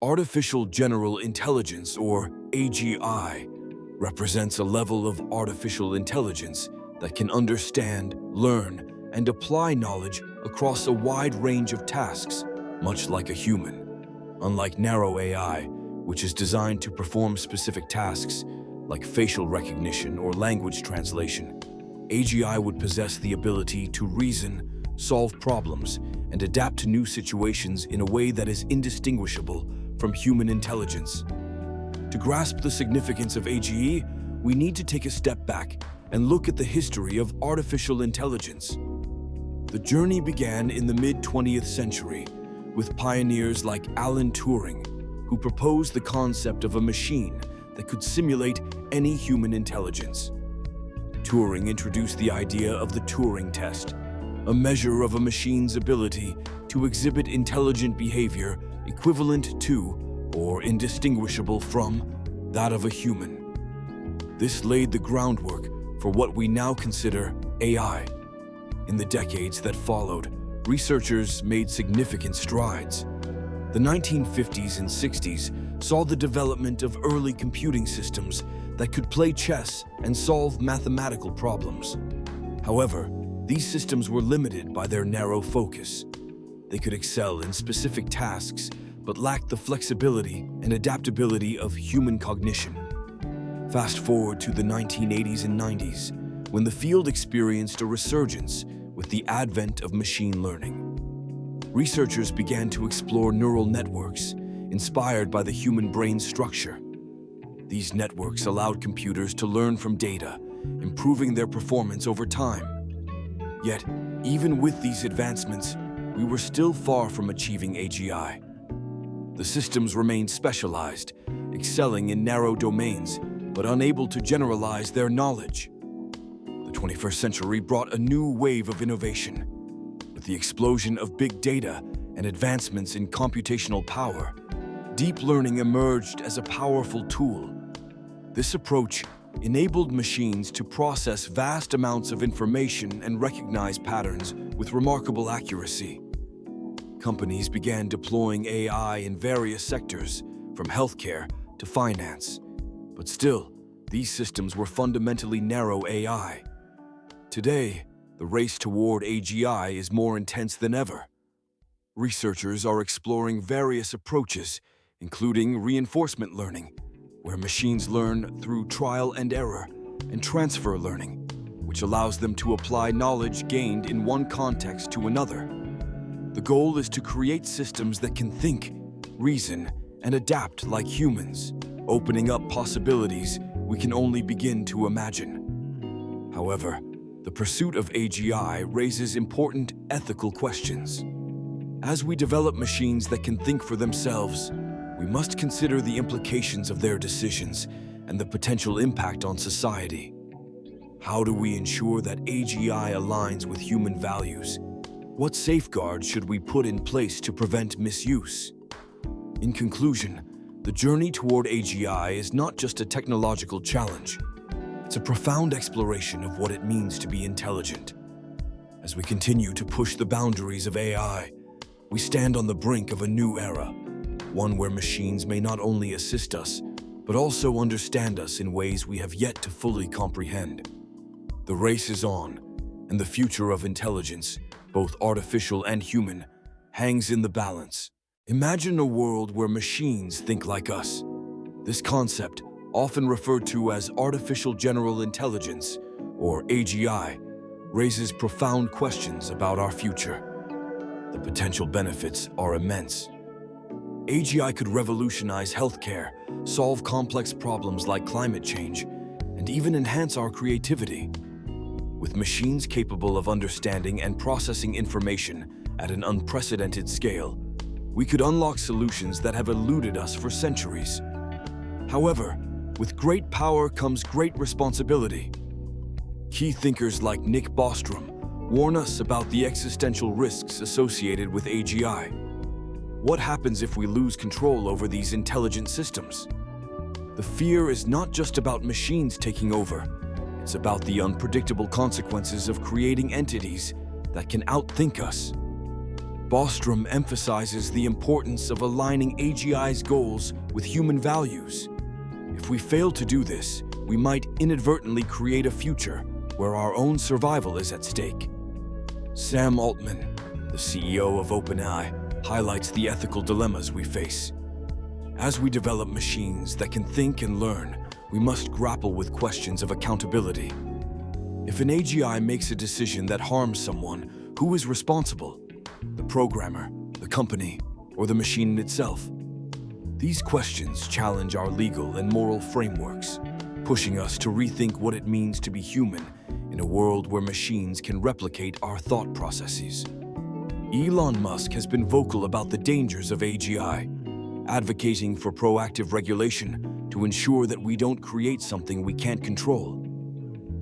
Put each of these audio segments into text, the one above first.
Artificial General Intelligence, or AGI, represents a level of artificial intelligence that can understand, learn, and apply knowledge across a wide range of tasks, much like a human. Unlike narrow AI, which is designed to perform specific tasks, like facial recognition or language translation, AGI would possess the ability to reason, solve problems, and adapt to new situations in a way that is indistinguishable from human intelligence. To grasp the significance of AGI, we need to take a step back and look at the history of artificial intelligence. The journey began in the mid-20th century with pioneers like Alan Turing, who proposed the concept of a machine that could simulate any human intelligence. Turing introduced the idea of the Turing test, a measure of a machine's ability to exhibit intelligent behavior equivalent to or indistinguishable from that of a human. This laid the groundwork for what we now consider AI. In the decades that followed, researchers made significant strides. The 1950s and 60s saw the development of early computing systems that could play chess and solve mathematical problems. However, these systems were limited by their narrow focus. They could excel in specific tasks, but lacked the flexibility and adaptability of human cognition. Fast forward to the 1980s and 90s, when the field experienced a resurgence with the advent of machine learning. Researchers began to explore neural networks inspired by the human brain's structure. These networks allowed computers to learn from data, improving their performance over time. Yet, even with these advancements, we were still far from achieving AGI. The systems remained specialized, excelling in narrow domains, but unable to generalize their knowledge. The 21st century brought a new wave of innovation. With the explosion of big data and advancements in computational power, deep learning emerged as a powerful tool. This approach enabled machines to process vast amounts of information and recognize patterns with remarkable accuracy. Companies began deploying AI in various sectors, from healthcare to finance. But still, these systems were fundamentally narrow AI. Today, the race toward AGI is more intense than ever. Researchers are exploring various approaches, including reinforcement learning, where machines learn through trial and error, and transfer learning, which allows them to apply knowledge gained in one context to another. The goal is to create systems that can think, reason, and adapt like humans, opening up possibilities we can only begin to imagine. However, the pursuit of AGI raises important ethical questions. As we develop machines that can think for themselves, we must consider the implications of their decisions and the potential impact on society. How do we ensure that AGI aligns with human values? What safeguards should we put in place to prevent misuse? In conclusion, the journey toward AGI is not just a technological challenge. It's a profound exploration of what it means to be intelligent. As we continue to push the boundaries of AI, we stand on the brink of a new era, one where machines may not only assist us, but also understand us in ways we have yet to fully comprehend. The race is on, and the future of intelligence, both artificial and human, hangs in the balance. Imagine a world where machines think like us. This concept, often referred to as artificial general intelligence, or AGI, raises profound questions about our future. The potential benefits are immense. AGI could revolutionize healthcare, solve complex problems like climate change, and even enhance our creativity. With machines capable of understanding and processing information at an unprecedented scale, we could unlock solutions that have eluded us for centuries. However, with great power comes great responsibility. Key thinkers like Nick Bostrom warn us about the existential risks associated with AGI. What happens if we lose control over these intelligent systems? The fear is not just about machines taking over. It's about the unpredictable consequences of creating entities that can outthink us. Bostrom emphasizes the importance of aligning AGI's goals with human values. If we fail to do this, we might inadvertently create a future where our own survival is at stake. Sam Altman, the CEO of OpenAI, highlights the ethical dilemmas we face. As we develop machines that can think and learn, we must grapple with questions of accountability. If an AGI makes a decision that harms someone, who is responsible? The programmer, the company, or the machine itself? These questions challenge our legal and moral frameworks, pushing us to rethink what it means to be human in a world where machines can replicate our thought processes. Elon Musk has been vocal about the dangers of AGI, advocating for proactive regulation to ensure that we don't create something we can't control.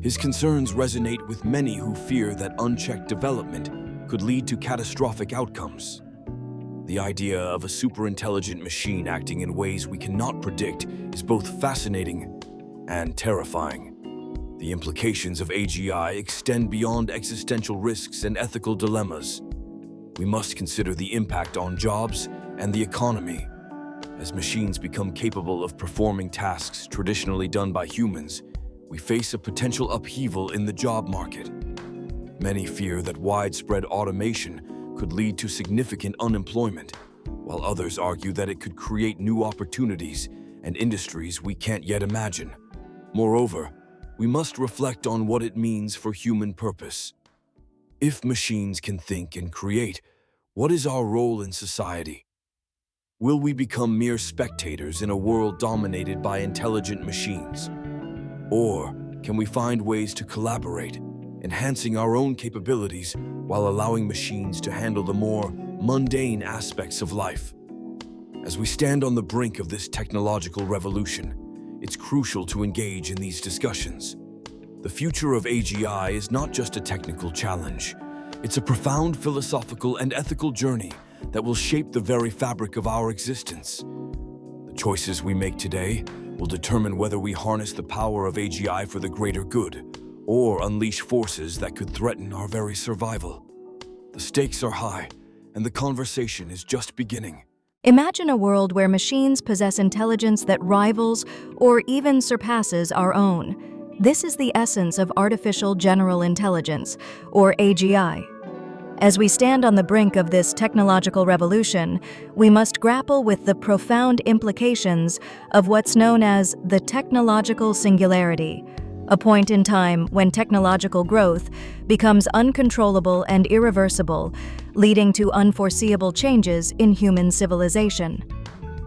His concerns resonate with many who fear that unchecked development could lead to catastrophic outcomes. The idea of a superintelligent machine acting in ways we cannot predict is both fascinating and terrifying. The implications of AGI extend beyond existential risks and ethical dilemmas. We must consider the impact on jobs and the economy. As machines become capable of performing tasks traditionally done by humans, we face a potential upheaval in the job market. Many fear that widespread automation could lead to significant unemployment, while others argue that it could create new opportunities and industries we can't yet imagine. Moreover, we must reflect on what it means for human purpose. If machines can think and create, what is our role in society? Will we become mere spectators in a world dominated by intelligent machines? Or can we find ways to collaborate, enhancing our own capabilities while allowing machines to handle the more mundane aspects of life? As we stand on the brink of this technological revolution, it's crucial to engage in these discussions. The future of AGI is not just a technical challenge. It's a profound philosophical and ethical journey that will shape the very fabric of our existence. The choices we make today will determine whether we harness the power of AGI for the greater good or unleash forces that could threaten our very survival. The stakes are high, and the conversation is just beginning. Imagine a world where machines possess intelligence that rivals or even surpasses our own. This is the essence of artificial general intelligence, or AGI. As we stand on the brink of this technological revolution, we must grapple with the profound implications of what's known as the technological singularity, a point in time when technological growth becomes uncontrollable and irreversible, leading to unforeseeable changes in human civilization.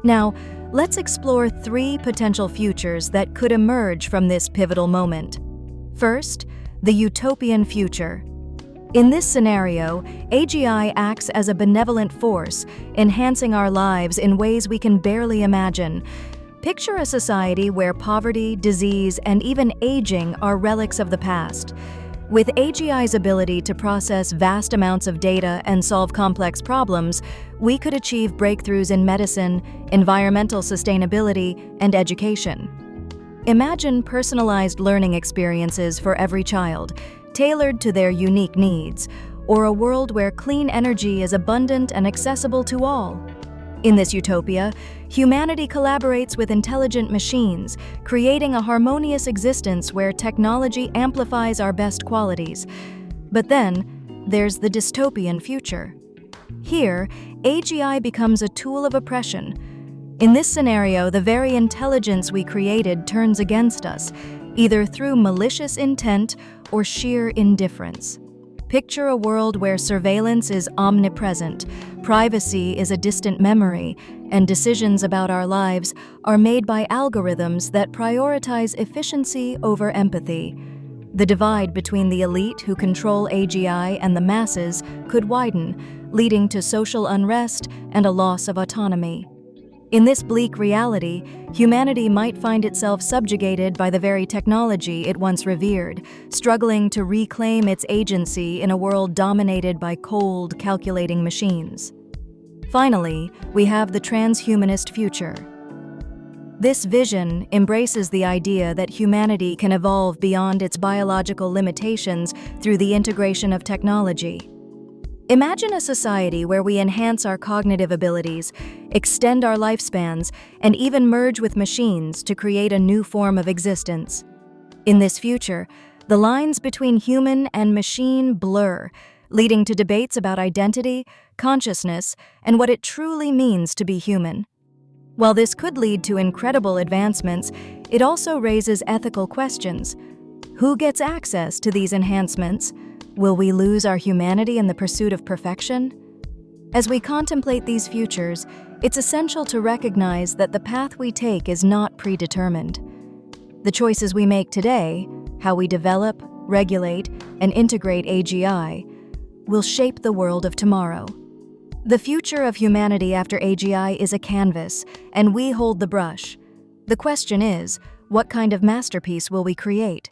Now, let's explore 3 potential futures that could emerge from this pivotal moment. First, the utopian future. In this scenario, AGI acts as a benevolent force, enhancing our lives in ways we can barely imagine. Picture a society where poverty, disease, and even aging are relics of the past. With AGI's ability to process vast amounts of data and solve complex problems, we could achieve breakthroughs in medicine, environmental sustainability, and education. Imagine personalized learning experiences for every child, tailored to their unique needs, or a world where clean energy is abundant and accessible to all. In this utopia, humanity collaborates with intelligent machines, creating a harmonious existence where technology amplifies our best qualities. But then, there's the dystopian future. Here, AGI becomes a tool of oppression. In this scenario, the very intelligence we created turns against us, either through malicious intent or sheer indifference. Picture a world where surveillance is omnipresent, privacy is a distant memory, and decisions about our lives are made by algorithms that prioritize efficiency over empathy. The divide between the elite who control AGI and the masses could widen, leading to social unrest and a loss of autonomy. In this bleak reality, humanity might find itself subjugated by the very technology it once revered, struggling to reclaim its agency in a world dominated by cold, calculating machines. Finally, we have the transhumanist future. This vision embraces the idea that humanity can evolve beyond its biological limitations through the integration of technology. Imagine a society where we enhance our cognitive abilities, extend our lifespans, and even merge with machines to create a new form of existence. In this future, the lines between human and machine blur, leading to debates about identity, consciousness, and what it truly means to be human. While this could lead to incredible advancements, it also raises ethical questions. Who gets access to these enhancements? Will we lose our humanity in the pursuit of perfection? As we contemplate these futures, it's essential to recognize that the path we take is not predetermined. The choices we make today, how we develop, regulate, and integrate AGI, will shape the world of tomorrow. The future of humanity after AGI is a canvas, and we hold the brush. The question is, what kind of masterpiece will we create?